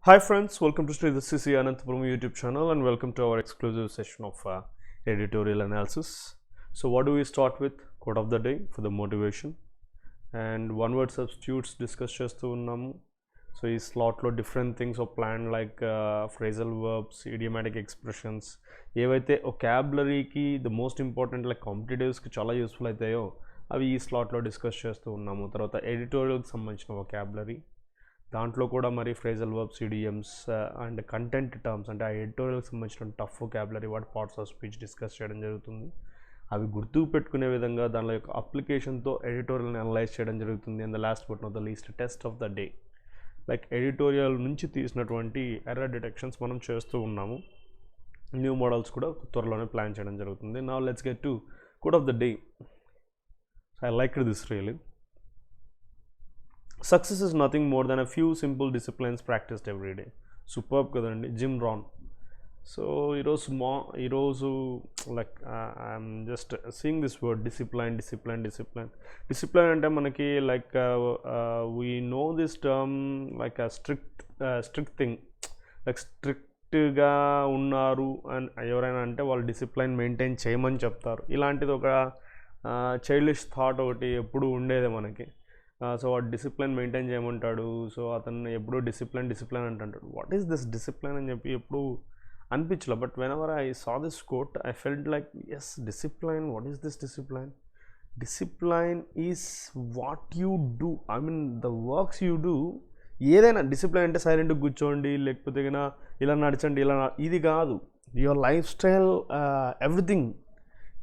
Hi friends, welcome to Sreedhar'scce Anantapuramu YouTube channel and welcome to our exclusive session of editorial analysis. So what do we start with? Quote of the day for the motivation and one word substitutes discuss chestu unnamu. So ee slot lo different things are planned like phrasal verbs, idiomatic expressions, ఏవైతే vocabulary కి the most important like competitives కి చాలా useful అవుతాయో అవి ఈ స్లాట్లో discuss చేస్తూ ఉన్నాము. తర్వాత ఎడిటోరియల్కి సంబంధించిన vocabulary దాంట్లో కూడా మరి phrasal verbs, idioms and content terms అంటే ఆ ఎడిటోరియల్కి సంబంధించిన టఫ్ వొకాబులరీ వాటి పార్ట్స్ ఆఫ్ స్పీచ్ డిస్కస్ చేయడం జరుగుతుంది. అవి గుర్తుకు పెట్టుకునే విధంగా దానిలో యొక్క అప్లికేషన్తో ఎడిటోరియల్ని అనలైజ్ చేయడం జరుగుతుంది. And the last but not the least test of the day like editorial నుంచి తీసినటువంటి ఎర్రర్ డిటెక్షన్స్ మనం చేస్తూ ఉన్నాము. న్యూ మోడల్స్ కూడా త్వరలోనే ప్లాన్ చేయడం జరుగుతుంది. Now let's get to quote of the day. I like this really. Success is nothing more than a few simple disciplines practiced every day. Superb kadandi, Jim Rohn. So ఈరోజు like I'm just seeing this word discipline అంటే మనకి like we know this term like strict thing like స్ట్రిక్ట్గా ఉన్నారు and ఎవరైనా అంటే వాళ్ళు discipline maintain చేయమని చెప్తారు. ఇలాంటిది ఒక చైల్డిష్ థాట్ ఒకటి ఎప్పుడు ఉండేదే మనకి. సో వాడు డిసిప్లిన్ మెయింటైన్ చేయమంటాడు. సో అతను ఎప్పుడూ డిసిప్లిన్ అంటాడు. వాట్ ఈస్ దిస్ డిసిప్లిన్ అని చెప్పి ఎప్పుడు అనిపించలే. But whenever I saw this quote I felt like yes discipline. What is this discipline? Discipline is what you do, I mean the works you do. ఏదైనా discipline అంటే సైలెంట్గా కూర్చోండి, లేకపోతే ఇలా నడచండి, ఇది కాదు. యువర్ లైఫ్ స్టైల్, ఎవ్రీథింగ్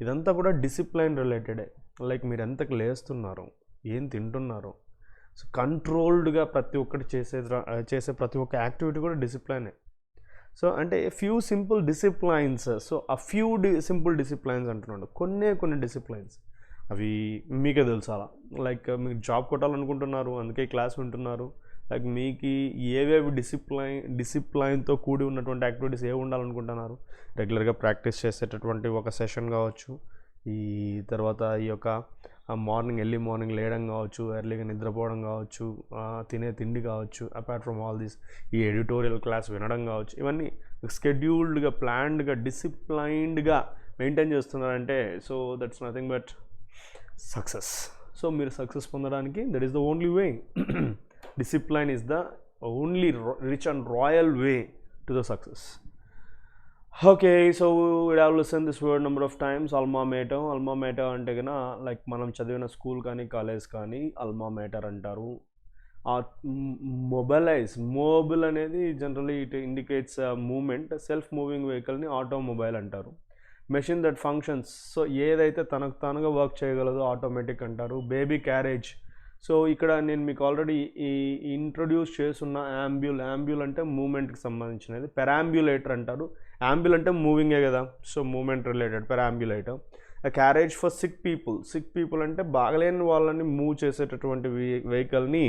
ఇదంతా కూడా డిసిప్లైన్ రిలేటెడే. లైక్ మీరు ఎంతకు లేస్తున్నారు, ఏం తింటున్నారు, సో కంట్రోల్డ్గా ప్రతి ఒక్కటి చేసే ప్రతి ఒక్క యాక్టివిటీ కూడా డిసిప్లైనే. సో అంటే ఫ్యూ సింపుల్ డిసిప్లైన్స్. సో ఆ ఫ్యూ సింపుల్ డిసిప్లైన్స్ అంటున్నాడు. కొన్ని డిసిప్లైన్స్ అవి మీకే తెలుసు. అలా లైక్ మీకు జాబ్ కొట్టాలనుకుంటున్నారు, అందుకే క్లాస్ వింటున్నారు. లైక్ మీకు ఏవేవి డిసిప్లైన్తో కూడి ఉన్నటువంటి యాక్టివిటీస్ ఏవి ఉండాలనుకుంటున్నారు. రెగ్యులర్గా ప్రాక్టీస్ చేసేటటువంటి ఒక సెషన్ కావచ్చు, ఈ తర్వాత ఈ యొక్క ఎర్లీ మార్నింగ్ లేయడం కావచ్చు, ఎర్లీగా నిద్రపోవడం కావచ్చు, తినే తిండి కావచ్చు, అపార్ట్ ఫ్రమ్ ఆల్ దిస్ ఈ ఎడిటోరియల్ క్లాస్ వినడం కావచ్చు, ఇవన్నీ స్కెడ్యూల్డ్గా ప్లాన్డ్గా డిసిప్లైన్డ్గా మెయింటైన్ చేస్తున్నారంటే so that's nothing but success. So మీరు సక్సెస్ పొందడానికి that is the only way. Discipline is the only rich and royal way to the success. Okay, so we have listened this word number of times, alma mater అంటే కన్నా like మనం చదివిన school కానీ college కానీ alma mater అంటారు. Mobile అనేది generally it indicates movement. Self moving వెహికల్ని automobile అంటారు. మెషిన్ దట్ ఫంక్షన్స్, సో ఏదైతే తనకు తానుగా వర్క్ చేయగలదో ఆటోమేటిక్ అంటారు. బేబీ క్యారేజ్, సో ఇక్కడ నేను మీకు ఆల్రెడీ ఇంట్రొడ్యూస్ చేస్తున్న యాంబ్యూల్ అంటే మూమెంట్కి సంబంధించినది. పెరాంబ్యులేటర్ అంటారు. యాంబ్యూల్ అంటే మూవింగే కదా, so movement related perambulator. Carriage for sick people అంటే బాగలేని వాళ్ళని మూవ్ చేసేటటువంటి వెహికల్ని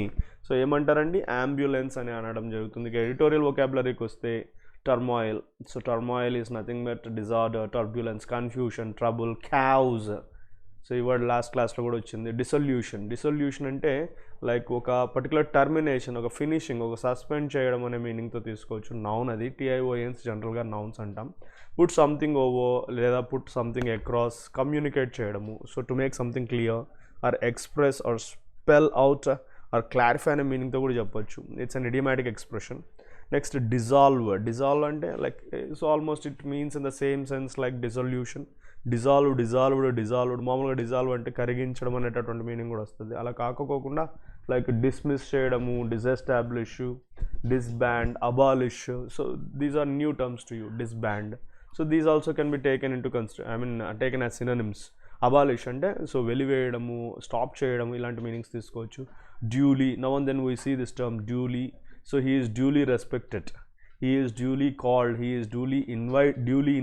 సో ఏమంటారండి, అంబులెన్స్ అని అనడం జరుగుతుంది. ఎడిటోరియల్ వొకాబులరీకి వస్తే turmoil, so turmoil is nothing but disorder, turbulence, confusion, trouble, chaos. So ఈ వర్డ్ లాస్ట్ క్లాస్లో కూడా వచ్చింది. డిసొల్యూషన్ అంటే లైక్ ఒక పర్టికులర్ టర్మినేషన్, ఒక ఫినిషింగ్, ఒక సస్పెండ్ చేయడం అనే మీనింగ్తో తీసుకోవచ్చు. నౌన్ అది TIONs జనరల్గా నౌన్స్ అంటాం. పుట్ సంథింగ్ ఓవర్ లేదా పుట్ సంథింగ్ అక్రాస్, కమ్యూనికేట్ చేయడము. So to make something clear or express or spell out or clarify అనే మీనింగ్తో కూడా చెప్పొచ్చు. It's an idiomatic expression. Next dissolve అంటే like so almost it means in the same sense like dissolution. Dissolved మామూలుగా dissolve అంటే కరిగించడం అనేటటువంటి meaning కూడా వస్తుంది. అలా కాకపోకుండా లైక్ డిస్మిస్ చేయడము, disestablish, disband, abolish. So these are new terms to you. Disband, so these also can be taken taken as synonyms. Abolish అంటే so వెలివేయడము, స్టాప్ చేయడము, ఇలాంటి మీనింగ్స్ తీసుకోవచ్చు. Duly, now and then we see this term duly. So he is duly respected, he is duly called, he is duly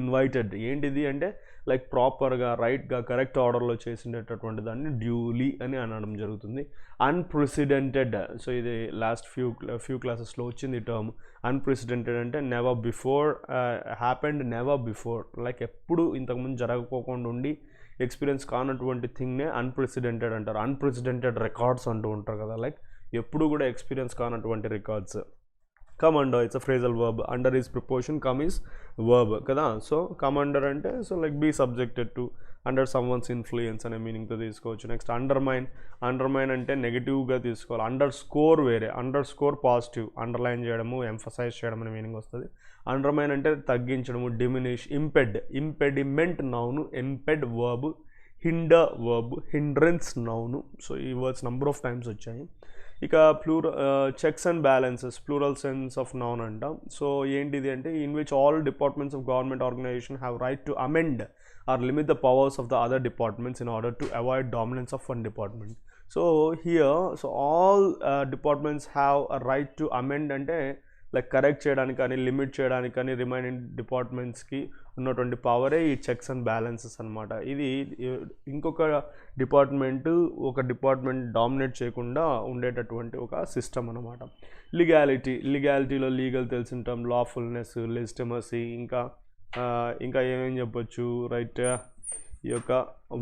invited. ఏంటిది అంటే like ప్రాపర్గా రైట్గా correct ఆర్డర్లో చేసినటువంటి దాన్ని డ్యూలీ అని అనడం జరుగుతుంది. అన్ప్రెసిడెంటెడ్, సో ఇది లాస్ట్ ఫ్యూ క్లాసెస్లో వచ్చింది ఈ టర్మ్. అన్ప్రెసిడెంటెడ్ అంటే నెవర్ బిఫోర్ హ్యాపెండ్, లైక్ ఎప్పుడు ఇంతకుముందు జరగకోకుండా ఉండి ఎక్స్పీరియన్స్ కానటువంటి థింగ్నే అన్ప్రెసిడెంటెడ్ అంటారు. అన్ప్రెసిడెంటెడ్ రికార్డ్స్ అంటూ ఉంటారు కదా, లైక్ ఎప్పుడు కూడా ఎక్స్పీరియన్స్ కానటువంటి records. come under, it's a phrasal verb. Under is preposition, come is verb kada. So come under ante so like be subjected to, under someone's influence అనే meaning తో తీసుకోవచ్చు. Next undermine, undermine అంటే నెగిటివ్గా తీసుకోవాలి. Underscore వేరే, underscore positive, underline చేయడము, emphasize చేయడం అనే మీనింగ్ వస్తుంది. అండర్మైన్ అంటే తగ్గించడము, diminish. Impede, impediment noun, impede verb, hinder verb, hindrance noun. So ఈ వర్డ్స్ నెంబర్ ఆఫ్ టైమ్స్ వచ్చాయి. ఇక checks and balances, plural sense of noun అంటాం. సో ఏంటిది అంటే in which all departments of government organization have right to amend or limit the powers of the other departments in order to avoid dominance of one department. So here, so all departments have a right to amend ante like correct చేయడానికి కానీ limit చేయడానికి కానీ remaining డిపార్ట్మెంట్స్కి ఉన్నటువంటి పవరే ఈ checks and balances అనమాట. ఇది ఇంకొక department dominate చేయకుండా ఉండేటటువంటి ఒక సిస్టమ్ అనమాట. లీగాలిటీ, లీగాలిటీలో లీగల్ తెలిసింటాం, లాఫుల్నెస్, లెజిటిమసీ, ఇంకా ఏమేం చెప్పొచ్చు, రైట్, ఈ యొక్క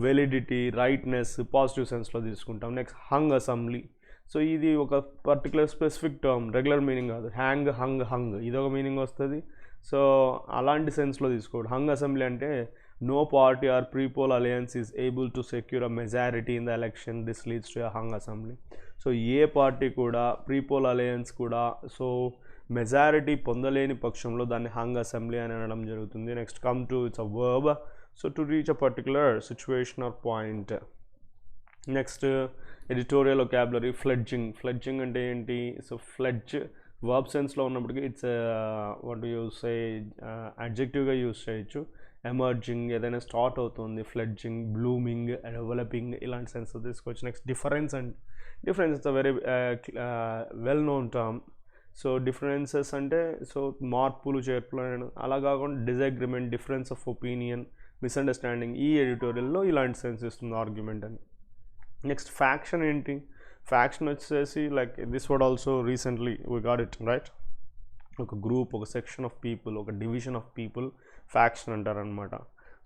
వెలిడిటీ, రైట్నెస్ పాజిటివ్ సెన్స్లో తీసుకుంటాం. Next hung assembly. సో ఇది ఒక particular specific term, regular meaning కాదు. హంగ్ ఇదొక మీనింగ్ వస్తుంది. సో అలాంటి సెన్స్లో తీసుకోండి. హంగ్ అసెంబ్లీ అంటే no party or prepoll alliance is able to secure a majority in the election, this leads to a hung assembly. So ఏ party కూడా, prepoll alliance కూడా సో మెజారిటీ పొందలేని పక్షంలో దాన్ని హంగ్ అసెంబ్లీ అని అనడం జరుగుతుంది. Next come to, it's a verb, so to reach a particular situation or point. Next editorial vocabulary, fledging అంటే ఏంటి? సో ఫ్లెడ్జ్ వర్బ్ సెన్స్లో ఉన్నప్పటికీ ఇట్స్ వాట్ యూస్ సే అడ్జెక్టివ్గా యూస్ చేయొచ్చు. ఎమర్జింగ్, ఏదైనా స్టార్ట్ అవుతుంది, ఫ్లెడ్జింగ్, బ్లూమింగ్, డెవలపింగ్, ఇలాంటి sense తీసుకోవచ్చు. Next difference it's a very well known term. So differences అంటే సో మార్పులు, చేర్పులు అని, అలా కాకుండా disagreement, difference of opinion, misunderstanding, ఈ ఎడిటోరియల్లో ఇలాంటి సెన్స్ ఇస్తుంది ఆర్గ్యుమెంట్ అని. నెక్స్ట్ ఫ్యాక్షన్ ఏంటి? ఫ్యాక్షన్ వచ్చేసి like this word also recently we got it right. ఒక గ్రూప్, ఒక సెక్షన్ ఆఫ్ పీపుల్, ఒక డివిజన్ ఆఫ్ పీపుల్ ఫ్యాక్షన్ అంటారనమాట.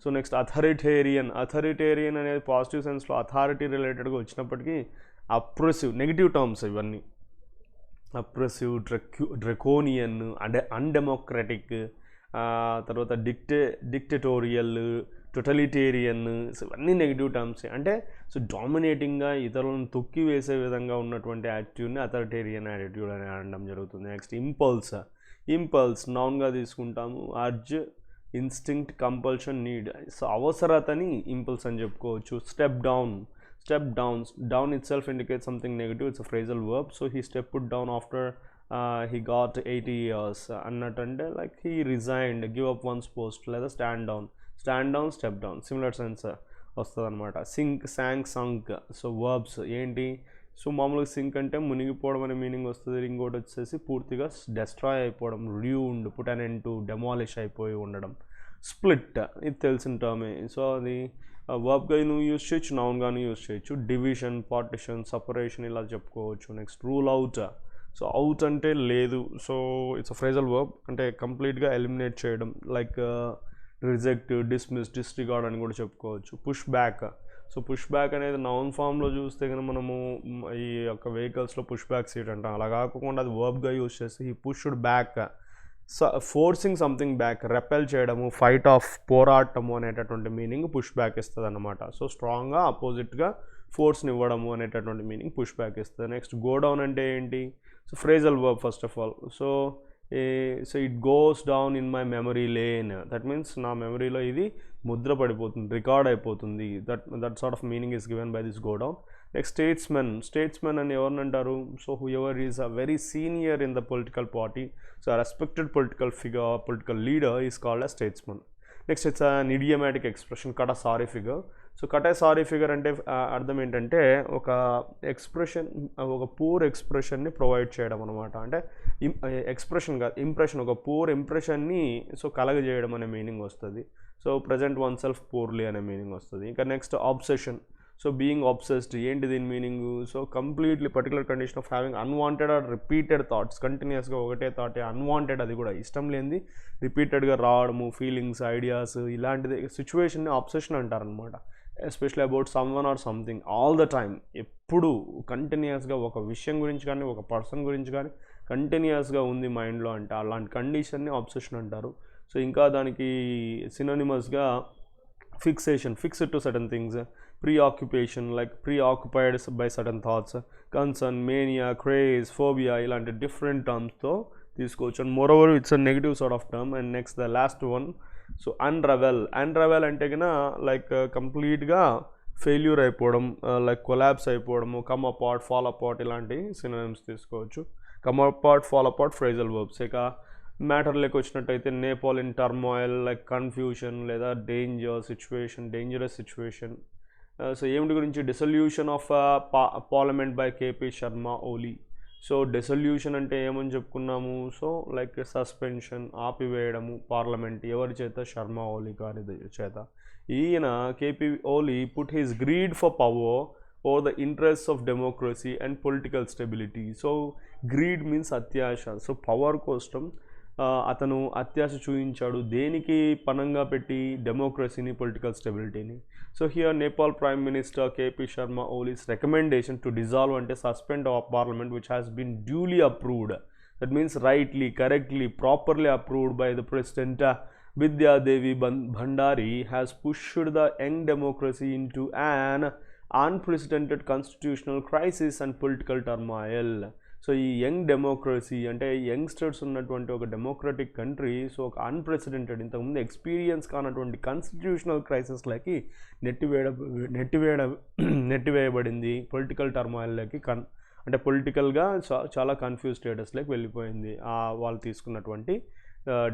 సో నెక్స్ట్ అథారిటేరియన్ అనేది పాజిటివ్ సెన్స్లో అథారిటీ రిలేటెడ్గా వచ్చినప్పటికీ అప్రెసివ్, నెగిటివ్ టర్మ్స్ ఇవన్నీ. అప్రెసివ్, డ్రెకోనియన్, అన్డెమోక్రటిక్, తర్వాత డిక్టేటోరియల్, టోటలిటేరియన్, సో ఇవన్నీ నెగిటివ్ టర్మ్స్. అంటే సో డామినేటింగ్గా ఇతరులను తొక్కి వేసే విధంగా ఉన్నటువంటి యాటిట్యూడ్ని అథారిటేరియన్ యాటిట్యూడ్ అని అనడం జరుగుతుంది. నెక్స్ట్ ఇంపల్స్ నౌన్గా తీసుకుంటాము. Urge, instinct, compulsion, need. So అవసరతని ఇంపల్స్ అని చెప్పుకోవచ్చు. Step down itself indicates something negative, it's a phrasal verb. So he stepped down after he got 80 years annatante like he resigned, give up one's post, లేదా stand down, step down, similar sense వస్తుంది అనమాట. sunk. So verbs ఏంటి? So మామూలుగా sync అంటే మునిగిపోవడం అనే meaning వస్తుంది. ఇంకోటి వచ్చేసి పూర్తిగా డెస్ట్రాయ్ అయిపోవడం, ruined, put an end to, demolish అయిపోయి ఉండడం. స్ప్లిట్, ఇది తెలిసిన టర్మే. సో అది వర్బ్గా నువ్వు యూజ్ చేయొచ్చు, నౌన్గాను యూజ్ చేయొచ్చు. డివిజన్, పార్టిషన్, సపరేషన్ ఇలా చెప్పుకోవచ్చు. Next rule out. So out అంటే లేదు. So it's a phrasal verb, అంటే కంప్లీట్గా ఎలిమినేట్ చేయడం, లైక్ రిజెక్ట్, డిస్మిస్, డిస్రిగార్డ్ అని కూడా చెప్పుకోవచ్చు. Push back. So push back అనేది నౌన్ ఫామ్లో చూస్తే కనుక మనము ఈ యొక్క వెహికల్స్లో పుష్ బ్యాక్ సీట్ అంటాం. అలా కాకుండా అది వర్బ్గా యూజ్ చేస్తే ఈ pushed back, forcing something back, repel చేయడము, ఫైట్ ఆఫ్, పోరాటము అనేటటువంటి మీనింగ్ పుష్ బ్యాక్ ఇస్తుంది అనమాట. సో స్ట్రాంగ్గా అపోజిట్గా ఫోర్స్ని ఇవ్వడము అనేటటువంటి మీనింగ్ పుష్ బ్యాక్ ఇస్తుంది. నెక్స్ట్ గో డౌన్ అంటే ఏంటి? So phrasal verb first of all. So it goes down in my memory lane, that means నా మెమరీలో ఇది ముద్ర పడిపోతుంది, రికార్డ్ అయిపోతుంది. That sort of meaning is given by this go down. Next statesmen అని ఎవరిని అంటారు? So whoever is a very senior in the political party, so a respected political figure, political leader is called a statesman. Next, it's an idiomatic expression, cut a sorry figure. So cut a sorry figure అంటే అర్థం ఏంటంటే ఒక expression, ఒక poor ఎక్స్ప్రెషన్ని provide చేయడం అనమాట. అంటే expression కాదు, impression, ఒక పూర్ ఇంప్రెషన్ని సో కలగజేయడం అనే మీనింగ్ వస్తుంది. So present oneself poorly అనే మీనింగ్ వస్తుంది. ఇంకా next obsession. So being obsessed ఏంటి దీని meaning? So completely particular condition of having unwanted or repeated thoughts, కంటిన్యూస్గా ఒకటే థాటే, అన్వాంటెడ్, అది కూడా ఇష్టం లేనిది రిపీటెడ్గా రావడము, ఫీలింగ్స్, ఐడియాస్, ఇలాంటిది సిచ్యువేషన్ని ఆబ్సెషన్ అంటారనమాట. Especially about someone or something, all the time, ఎప్పుడు కంటిన్యూస్గా ఒక విషయం గురించి కానీ, ఒక పర్సన్ గురించి కానీ కంటిన్యూస్గా ఉంది మైండ్లో అంటే అలాంటి కండిషన్ని అబ్సెషన్ అంటారు. సో ఇంకా దానికి సినోనిమస్గా fixation, fixed to certain things, preoccupation like preoccupied by certain thoughts, concern, mania, craze, phobia ఇలాంటి డిఫరెంట్ టర్మ్స్తో తీసుకోవచ్చు. And moreover it's a negative sort of term. And next the last one, so unravel. Unravel అంటే కన్నా like కంప్లీట్గా failure అయిపోవడం, like collapse అయిపోవడము, come apart, fall apart ఇలాంటి synonyms తీసుకోవచ్చు. Come apart, fall apart phrasal verbs. ఇక మ్యాటర్లోకి వచ్చినట్టయితే Nepal in turmoil like confusion లేదా డేంజరస్ సిచ్యువేషన్. సో ఏమిటి గురించి, dissolution of parliament by KP Sharma Oli. So dissolution అంటే ఏమని చెప్పుకున్నాము, సో లైక్ సస్పెన్షన్, ఆపివేయడము పార్లమెంట్ ఎవరి చేత, శర్మ ఓలీ గారి చేత. ఈయన KP Oli put his greed for power over the interest of democracy and political stability. So greed means అత్యాశ. సో పవర్ కోసం అతను అత్యాశ చూపించాడు, దేనికి పనంగా పెట్టి, డెమోక్రసీని, పొలిటికల్ స్టెబిలిటీని. So here Nepal prime minister KP Sharma Oli's recommendation to dissolve అంటే suspend of parliament which has been duly approved, that means rightly, correctly, properly approved by the president Vidyadevi Bhandari has pushed the young democracy into an unprecedented constitutional crisis and political turmoil. So ఈ young democracy అంటే youngsters ఉన్నటువంటి ఒక democratic country, so ఒక unprecedented, ఇంతకుముందు experience కానటువంటి constitutional క్రైసిస్లకి నెట్టివేయబడింది. Political టర్మాయిల్లోకి అంటే పొలిటికల్గా చాలా కన్ఫ్యూజ్ స్టేటస్లోకి వెళ్ళిపోయింది వాళ్ళు తీసుకున్నటువంటి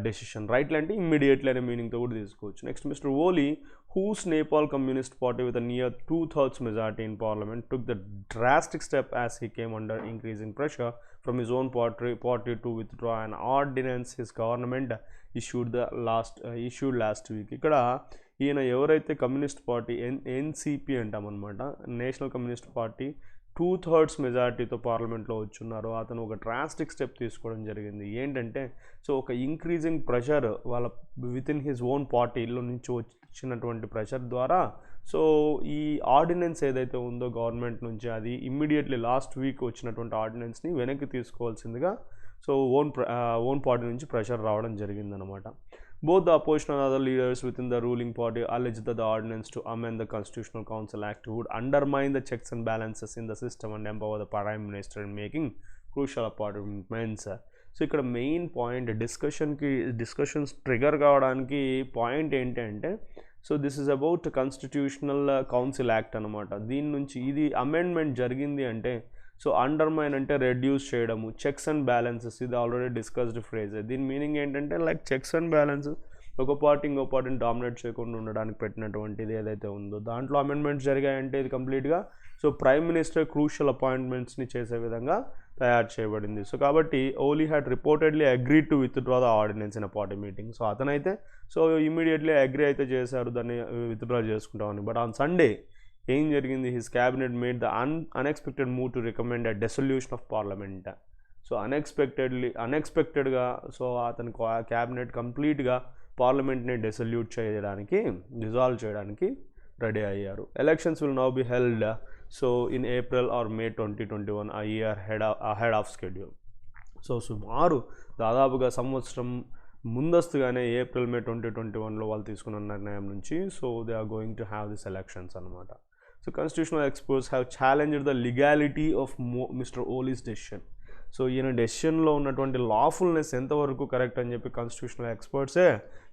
డెసిషన్. రైట్లీ అంటే ఇమ్మీడియట్లీ అనే మీనింగ్తో కూడా తీసుకోవచ్చు. Next, mister Ollie, whose Nepal Communist Party with a near 2/3 majority in parliament took the drastic step as he came under increasing pressure from his own party to withdraw an ordinance his government issued last week. ఇక్కడ ఈయన ఎవరైతే communist party NCP అంటామన్నమాట, national communist party 2/3 మెజారిటీతో పార్లమెంట్లో వచ్చున్నారు, అతను ఒక drastic step తీసుకోవడం జరిగింది. ఏంటంటే సో ఒక ఇంక్రీజింగ్ ప్రెషర్ వాళ్ళ విత్ ఇన్ హిజ్ ఓన్ పార్టీలో నుంచి వచ్చినటువంటి ప్రెషర్ ద్వారా సో ఈ ఆర్డినెన్స్ ఏదైతే ఉందో గవర్నమెంట్ నుంచి, అది ఇమ్మీడియట్లీ లాస్ట్ వీక్ వచ్చినటువంటి ఆర్డినెన్స్ని వెనక్కి తీసుకోవాల్సిందిగా సో ఓన్ పార్టీ నుంచి ప్రెషర్ రావడం జరిగిందనమాట. Both the opposition and other leaders within the ruling party alleged that the ordinance to amend the Constitutional Council Act would undermine the checks and balances in the system and empower the Prime Minister in making crucial appointments. So ఇక్కడ main point discussions trigger కావడానికి point ఏంటంటే so this is about constitutional council act అనమాట. దీని నుంచి ఇది amendment జరిగింది అంటే so undermine అంటే రెడ్యూస్ చేయడము, చెక్స్ అండ్ బ్యాలెన్సెస్, ఇది ఆల్రెడీ డిస్కస్డ్ ఫ్రేజ్. దీని మీనింగ్ ఏంటంటే లైక్ చెక్స్ అండ్ బ్యాలెన్సెస్, ఒక పార్టీ ఇంకో పార్టీని డామినేట్ చేయకుండా ఉండడానికి పెట్టినటువంటిది ఏదైతే ఉందో దాంట్లో అమెండ్మెంట్స్ జరిగాయంటే ఇది కంప్లీట్గా సో ప్రైమ్ మినిస్టర్ క్రూషియల్ అపాయింట్మెంట్స్ని చేసే విధంగా తయారు చేయబడింది. సో కాబట్టి Oli had reportedly agree to withdraw the ordinance in a party meeting. So అతనైతే సో ఇమీడియట్లీ అగ్రీ అయితే చేశారు దాన్ని విత్డ్రా చేసుకుంటామని. బట్ ఆన్ సండే ఏం జరిగింది, his cabinet made the unexpected move to recommend a dissolution of parliament. So అన్ఎక్స్పెక్టెడ్గా so అతని cabinet కంప్లీట్గా పార్లమెంట్ని డిజాల్వ్ చేయడానికి రెడీ అయ్యారు. Elections will now be held so in April or May 2021, a year ahead of schedule. So సుమారు దాదాపుగా సంవత్సరం ముందస్తుగానే ఏప్రిల్ మే 2021లో వాళ్ళు తీసుకున్న నిర్ణయం నుంచి so they are going to have this elections అనమాట. So constitutional experts have challenged the legality of mister Oli's decision. So ఈయన డెసిషన్లో ఉన్నటువంటి లాఫుల్నెస్ ఎంతవరకు కరెక్ట్ అని చెప్పి కాన్స్టిట్యూషనల్ ఎక్స్పర్ట్సే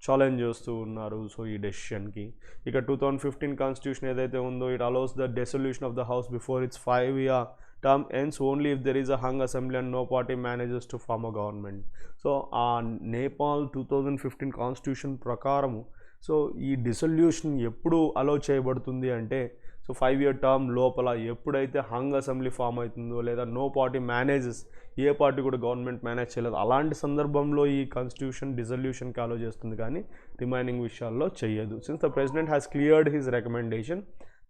ఛాలెంజ్ చేస్తూ ఉన్నారు. సో ఈ డెసిషన్కి ఇక 2015 కాన్స్టిట్యూషన్ ఏదైతే ఉందో it allows the dissolution of the house before its 5-year term ends only if there is a hung assembly and no party manages to form a government. So ఆ Nepal 2015 constitution ప్రకారము so ఈ dissolution ఎప్పుడు allow చేయబడుతుంది అంటే so 5-year term లోపల ఎప్పుడైతే hung assembly form అవుతుందో లేదా నో పార్టీ మేనేజెస్, ఏ పార్టీ కూడా గవర్నమెంట్ మేనేజ్ చేయలేదు, అలాంటి సందర్భంలో ఈ కాన్స్టిట్యూషన్ డిసల్యూషన్కి అలౌ చేస్తుంది కానీ రిమైనింగ్ విషయాల్లో చెయ్యదు. Since the president has cleared his recommendation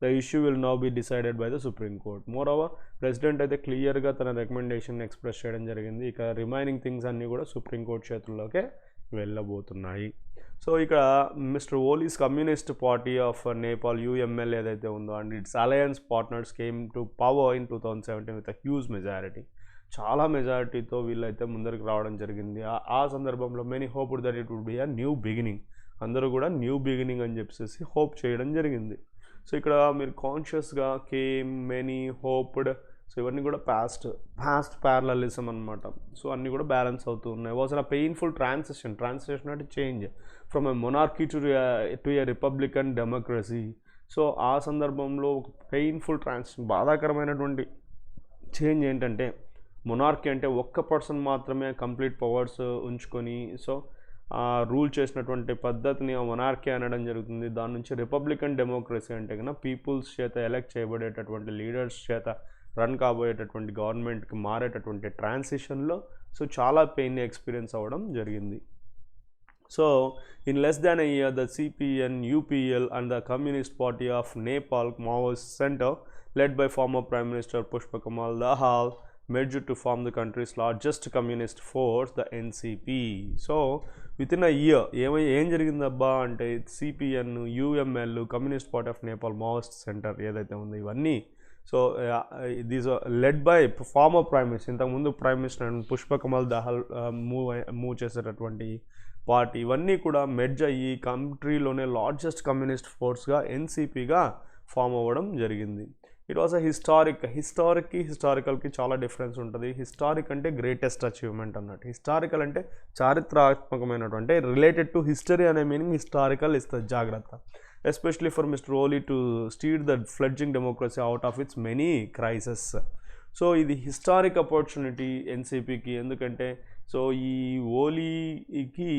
the issue will now be decided by the Supreme Court. Moreover, president అయితే క్లియర్గా తన రికమెండేషన్ ఎక్స్ప్రెస్ చేయడం జరిగింది. ఇక రిమైనింగ్ థింగ్స్ అన్నీ కూడా సుప్రీంకోర్టు చేతుల్లోకే వెళ్ళబోతున్నాయి. సో ఇక్కడ mister Oli's communist party of Nepal UML ఏదైతే ఉందో and its alliance partners came to power in 2017 with a huge majority. చాలా మెజారిటీతో వీళ్ళైతే ముందరికి రావడం జరిగింది. ఆ సందర్భంలో many hoped that it would be a new beginning, అందరూ కూడా న్యూ బిగినింగ్ అని చెప్పేసి హోప్ చేయడం జరిగింది. సో ఇక్కడ మీరు కాన్షియస్గా కేమ్, మెనీ, హోప్డ్, సో ఇవన్నీ కూడా పాస్ట్ ప్యారలలిజం అనమాట. సో అన్నీ కూడా బ్యాలెన్స్ అవుతూ ఉన్నాయి. వాజ్ అ పెయిన్ఫుల్ ట్రాన్సిషన్ అంటే change from a monarchy to a Republican democracy. So ఆ సందర్భంలో ఒక పెయిన్ఫుల్ ట్రాన్సిషన్, బాధాకరమైనటువంటి చేంజ్ ఏంటంటే, మొనార్కీ అంటే ఒక్క పర్సన్ మాత్రమే కంప్లీట్ పవర్స్ ఉంచుకొని సో రూల్ చేసినటువంటి పద్ధతిని మొనార్కీ అనడం జరుగుతుంది. దాని నుంచి రిపబ్లికన్ డెమోక్రసీ అంటే కన్నా పీపుల్స్ చేత ఎలక్ట్ చేయబడేటటువంటి లీడర్స్ చేత రన్ కాబోయేటటువంటి గవర్నమెంట్కి మారేటటువంటి ట్రాన్సిషన్లో సో చాలా పెయిన్ ఎక్స్పీరియన్స్ అవ్వడం జరిగింది. So in less than a year the CPN, UPL and the communist party of Nepal Maoist centre led by former Prime Minister Pushpakamal Dahal merged to form the country's largest communist force, the NCP. So within a year ఏం జరిగిందబ్బా అంటే CPN, UML, communist party of Nepal Maoist centre ఏదైతే ఉందో ఇవన్నీ so these led by former prime minister, ఇంతకుముందు prime minister Pushpa Kamal Dahal move చేసేటటువంటి party, ఇవన్నీ కూడా మెర్జ్ అయ్యి కంట్రీలోనే లార్జెస్ట్ కమ్యూనిస్ట్ ఫోర్స్గా ఎన్సిపిగా ఫామ్ అవ్వడం జరిగింది. ఇట్ వాజ్ అ హిస్టారికల్కి చాలా డిఫరెన్స్ ఉంటుంది. హిస్టారిక్ అంటే గ్రేటెస్ట్ అచీవ్మెంట్ అన్నట్టు, హిస్టారికల్ అంటే చారిత్రాత్మకమైనటువంటి, రిలేటెడ్ టు హిస్టరీ అనే మీనింగ్ హిస్టారికల్ ఇస్తుంది, జాగ్రత్త. Especially for mister Oli to steer the fledging democracy out of its many crises. So ఇది హిస్టారిక్ ఆపర్చునిటీ ఎన్సిపికి, ఎందుకంటే సో ఈ ఓలీకి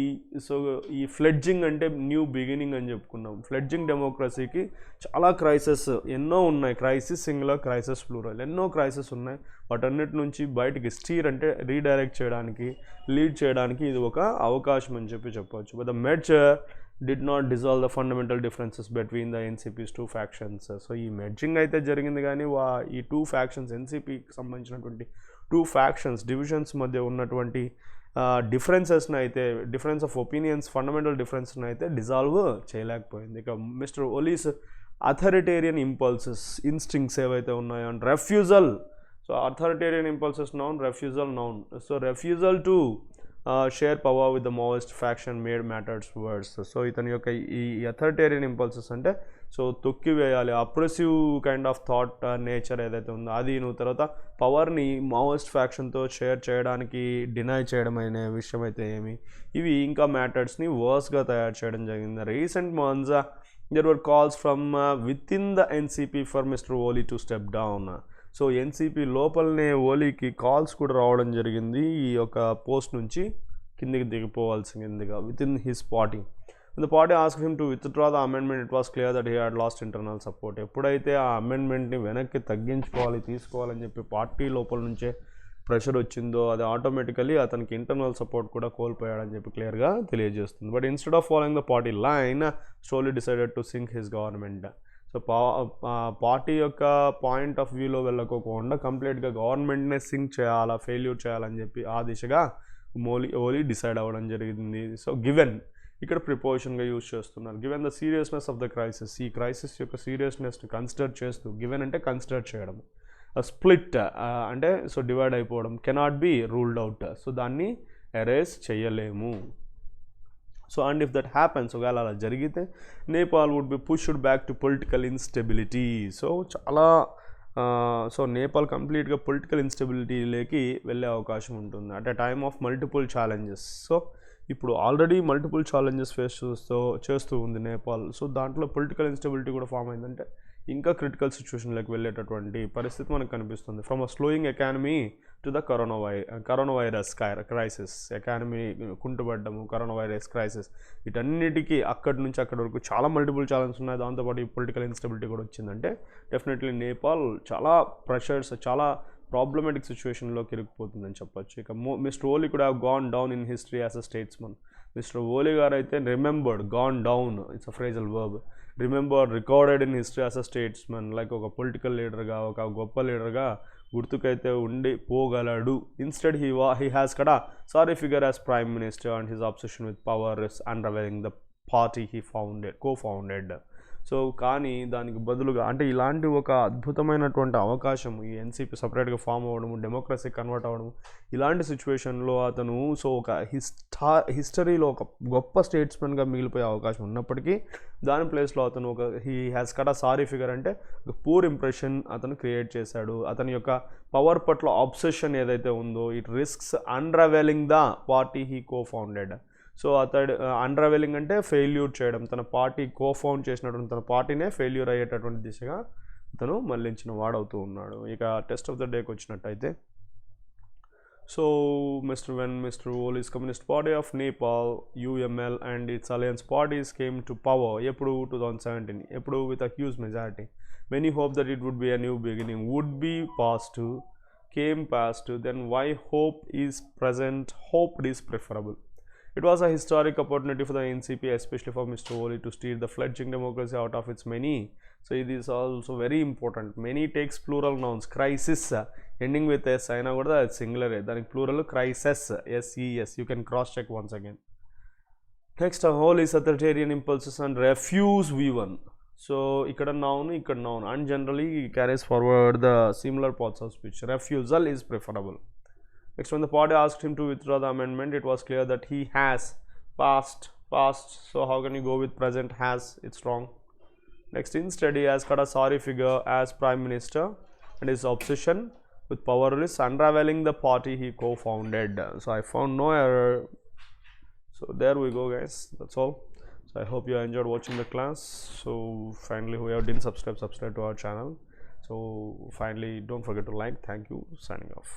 సో ఈ ఫ్లడ్జింగ్ అంటే న్యూ బిగినింగ్ అని చెప్పుకున్నాం. ఫ్లడ్జింగ్ డెమోక్రసీకి చాలా క్రైసెస్ ఎన్నో ఉన్నాయి, క్రైసిస్ సింగులర్, క్రైసెస్ ప్లూరల్, ఎన్నో క్రైసెస్ ఉన్నాయి. వాటన్నిటి నుంచి బయటికి స్టీర్ అంటే రీడైరెక్ట్ చేయడానికి, లీడ్ చేయడానికి ఇది ఒక అవకాశం అని చెప్పవచ్చు. But the merger did not dissolve the fundamental differences between the NCP's two factions. So ఈ మెర్జింగ్ అయితే జరిగింది కానీ ఈ టూ ఫ్యాక్షన్స్, ఎన్సిపికి సంబంధించినటువంటి టూ ఫ్యాక్షన్స్, డివిజన్స్ మధ్య ఉన్నటువంటి డిఫరెన్సెస్ని అయితే, డిఫరెన్స్ ఆఫ్ ఒపీనియన్స్, ఫండమెంటల్ డిఫరెన్స్ని అయితే డిజాల్వ్ చేయలేకపోయింది. ఇక mister Oli's authoritarian impulses, instincts ఏవైతే ఉన్నాయో and refusal, so authoritarian impulses noun, refusal noun. So refusal to share power with the Maoist faction made matters worse. So ఇతని యొక్క ఈ అథారిటేరియన్ ఇంపల్సెస్ అంటే సో తొక్కివేయాలి, oppressive kind of thought nature ఏదైతే ఉందో అది, తర్వాత పవర్ని మావోయిస్ట్ ఫ్యాక్షన్తో షేర్ చేయడానికి డినై చేయడం అనే విషయం అయితే ఇవి ఇంకా మ్యాటర్స్ని వర్స్గా తయారు చేయడం జరిగింది. Recent months there were calls from within the NCP for mister Oli to step down. So NCP లోపలనే ఓలీకి కాల్స్ కూడా రావడం జరిగింది, ఈ యొక్క పోస్ట్ నుంచి కిందికి దిగిపోవాల్సిందిగా within his party. The party asked him to withdraw the amendment. It was clear that he had lost internal support. ఎప్పుడైతే ఆ అమెండ్మెంట్ని వెనక్కి తీసుకోవాలని చెప్పి పార్టీ లోపల నుంచే ప్రెషర్ వచ్చిందో అది ఆటోమేటికలీ అతనికి ఇంటర్నల్ సపోర్ట్ కూడా కోల్పోయాడని చెప్పి క్లియర్గా తెలియజేస్తుంది. But instead of following the party line, slowly decided to sink his government. So party యొక్క పాయింట్ ఆఫ్ వ్యూలో వెళ్ళకోకుండా కంప్లీట్గా గవర్నమెంట్నే సింక్ చేయాలా, ఫెయిల్యూర్ చేయాలని చెప్పి ఆ దిశగా ఓలీ డిసైడ్ అవ్వడం జరిగింది. సో గివెన్ ఇక్కడ ప్రిపోజిషన్గా యూజ్ చేస్తున్నారు. Given the seriousness of the crisis, ఈ క్రైసిస్ యొక్క సీరియస్నెస్ని కన్సిడర్ చేస్తూ, గివెన్ అంటే కన్సిడర్ చేయడం, స్ప్లిట్ అంటే సో డివైడ్ అయిపోవడం, cannot be ruled out, so దాన్ని ఎరేజ్ చేయలేము. So and if that happens, ఒకవేళ అలా జరిగితే Nepal would be pushed back to political instability. So Nepal కంప్లీట్గా పొలిటికల్ ఇన్స్టెబిలిటీలోకి వెళ్ళే అవకాశం ఉంటుంది at a time of multiple challenges. So ఇప్పుడు ఆల్రెడీ మల్టిపుల్ ఛాలెంజెస్ ఫేస్ చేస్తూ ఉంది నేపాల్. సో దాంట్లో పొలిటికల్ ఇన్స్టెబిలిటీ కూడా ఫామ్ అయిందంటే ఇంకా క్రిటికల్ సిచ్యువేషన్లోకి వెళ్ళేటటువంటి పరిస్థితి మనకు కనిపిస్తుంది. From a slowing economy to the coronavirus crisis, economy కుంటుపడ్డము, కరోనా వైరస్ క్రైసిస్, వీటన్నిటికీ అక్కడి నుంచి అక్కడి వరకు చాలా మల్టిపుల్ ఛాలెంజెస్ ఉన్నాయి. దాంతోపాటు ఈ పొలిటికల్ ఇన్స్టెబిలిటీ కూడా వచ్చిందంటే డెఫినెట్లీ నేపాల్ చాలా ప్రెషర్స్, చాలా ప్రాబ్లమేటిక్ సిచ్యువేషన్లోకి ఇరుక్కుపోతుందని చెప్పొచ్చు. ఇక మిస్టర్ ఓలీ కూడా have gone down in history as a statesman. Mister Oli గారు అయితే remembered, gone down, it's a phrasal verb, recorded in history as a statesman, like ఒక పొలిటికల్ లీడర్గా, ఒక గొప్ప లీడర్గా గుర్తుకైతే ఉండి పోగలడు. ఇన్స్టెడ్ హీ హ్యాస్ కదా sorry figure as prime minister and his obsession with power is undermining the party he co-founded. So కానీ దానికి బదులుగా అంటే ఇలాంటి ఒక అద్భుతమైనటువంటి అవకాశం ఈ ఎన్సీపీ సపరేట్గా ఫామ్ అవ్వడము, డెమోక్రసీ కన్వర్ట్ అవ్వడము, ఇలాంటి సిచ్యువేషన్లో అతను సో ఒక హిస్టరీలో ఒక గొప్ప స్టేట్స్మెన్గా మిగిలిపోయే అవకాశం ఉన్నప్పటికీ దాని ప్లేస్లో అతను ఒక he has cut a sorry figure అంటే ఒక పూర్ ఇంప్రెషన్ అతను క్రియేట్ చేశాడు. అతని యొక్క పవర్ పట్ల ఆబ్సెషన్ ఏదైతే ఉందో it risks unravelling the party he cofounded. So అతడు అన్రవెలింగ్ అంటే ఫెయిల్యూర్ చేయడం, తన పార్టీ కోఫౌండ్ చేసినటువంటి తన పార్టీనే ఫెయిల్యూర్ అయ్యేటటువంటి దిశగా అతను మళ్ళించిన వాడవుతూ ఉన్నాడు. ఇక టెస్ట్ ఆఫ్ ద డేకి వచ్చినట్టయితే so when Mr. Oli's Communist Party of Nepal UML and its alliance parties came to power ఎప్పుడు 2017 ఎప్పుడు with a huge majority. Many hope that it would be a new beginning, would be past, came past, then why hope is present, hoped is preferable. It was a historic opportunity for the NCP, especially for Mr. Oli, to steer the fledgling democracy out of its many. So it is also very important. Many takes plural nouns. Crisis ending with s అయినా కూడా అది singular, దానికి plural crises SES. You can cross check once again. Next, Oli's authoritarian impulses and refuse V1. So ఇక్కడ noun, ఇక్కడ noun, and generally carries forward the similar parts of speech. Refusal is preferable. Next, when the party asked him to withdraw the amendment, it was clear that he has passed. So how can you go with present has? It's wrong. Next, instead he has got a sorry figure as prime minister, and his obsession with power is unraveling the party he co-founded. So I found no error. So there we go, guys. That's all. So I hope you enjoyed watching the class. So finally, whoever didn't subscribe to our channel. So finally, don't forget to like. Thank you. Signing off.